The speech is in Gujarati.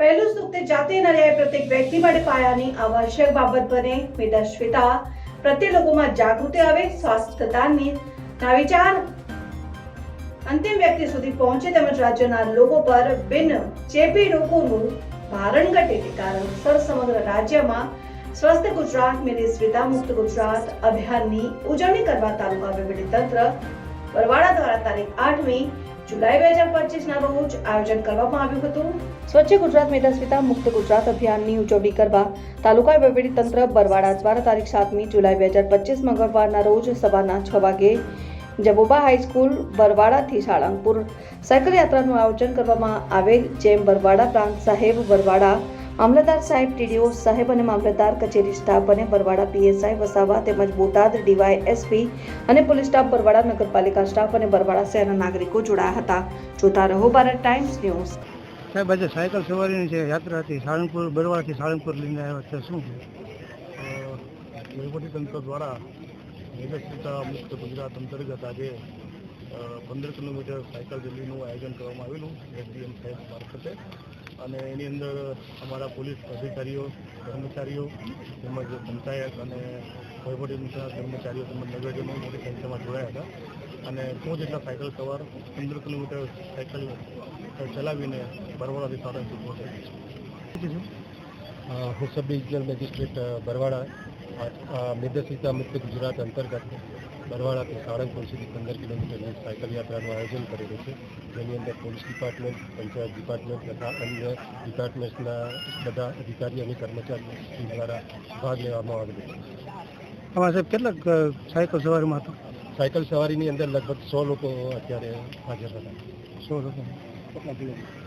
પહેલું સુખ તે જાતે અને ન્યાય પ્રત્યેક વ્યક્તિ માટે પાયાની આવશ્યક બાબત બને. મેદસ્વીતા પ્રત્યે લોકોમાં જાગૃતિ આવે, સ્વાસ્થ્યતાની ના વિચાર અંતિમ વ્યક્તિ સુધી પહોંચે તેમજ રાજ્યના લોકો પર બિન ચેપી રોગોનું ભારણ ઘટે તે કારણસર સમગ્ર રાજ્યમાં સ્વસ્થ ગુજરાત મેદસ્વીતા મુક્ત ગુજરાત અભિયાનની ઉજવણી કરવા તાલુકા વહીવટીતંત્ર બરવાડા દ્વારા તારીખ 8મી જુલાઈ 2025 રોજ આયોજન કરવામાં આવ્યું હતું. સ્વચ્છ ગુજરાત મેદસ્વીતા મુક્ત ગુજરાત અભિયાનની ઉજવણી કરવા તાલુકા વહીવટીતંત્ર બરવાડા દ્વારા તારીખ 7મી જુલાઈ 2025 મંગળવારના રોજ સવારના 6 વાગે જબુબા હાઈસ્કૂલ બરવાડાથી સાળંગપુર સાયકલ યાત્રાનું આયોજન કરવામાં આવેલ. જેમ બરવાડા પ્રાંત સાહેબ, બરવાડા મામલતદાર સાહેબ, ટીડીઓ સાહેબ અને મામલતદાર કચેરી સ્ટાફ અને બરવાડા પીએસઆઈ વસાવા તેમજ બોટાદ ડીવાયએસપી અને પોલીસ સ્ટાફ, બરવાડા નગરપાલિકા સ્ટાફ અને બરવાડા શહેરના નાગરિકો જોડાયા હતા. જોતા રહો ભારત ટાઈમ્સ ન્યૂઝ. સાહેબ, આજે સાયકલ સવારીની જે યાત્રા હતી સાળંગપુર, બરવાડાથી સાળંગપુર લઈને આવ્યા છે, શું છે? વહીવટીતંત્ર દ્વારા મેદસ્વીતા મુક્ત ગુજરાત અંતર્ગત આજે 15 કિલોમીટર સાયકલ રેલીનું આયોજન કરવામાં આવેલું એસડીએમ સાહેબ મારફતે. અને એની અંદર અમારા પોલીસ અધિકારીઓ, કર્મચારીઓ તેમજ પંચાયત અને વહીવટીતંત્રના કર્મચારીઓ તેમજ નગરજનો મોટી સંખ્યામાં જોડાયા હતા. અને 100 જેટલા સાયકલ સવાર 15 કિલોમીટર સાયકલ ચલાવીને બરવાડાથી સાળંગપુર પહોંચ્યા. હું સબ ડિવિઝનલ મેજિસ્ટ્રેટ બરવાડા મેદસ્વીતા મુક્ત ગુજરાત અંતર્ગત બરવાડાથી સાળંગપુર સુધી 15 કિલોમીટરની સાયકલ યાત્રાનું આયોજન કરેલું છે. જેની અંદર પોલીસ ડિપાર્ટમેન્ટ, પંચાયત ડિપાર્ટમેન્ટ તથા અન્ય ડિપાર્ટમેન્ટના બધા અધિકારીઓ અને કર્મચારીઓ દ્વારા ભાગ લેવામાં આવેલો છે. આમાં સાહેબ કેટલાક સાયકલ સવારીમાં હતા? સાયકલ સવારીની અંદર લગભગ 100 લોકો અત્યારે હાજર હતા. 100 લોકો. કેટલા કિલોમીટર?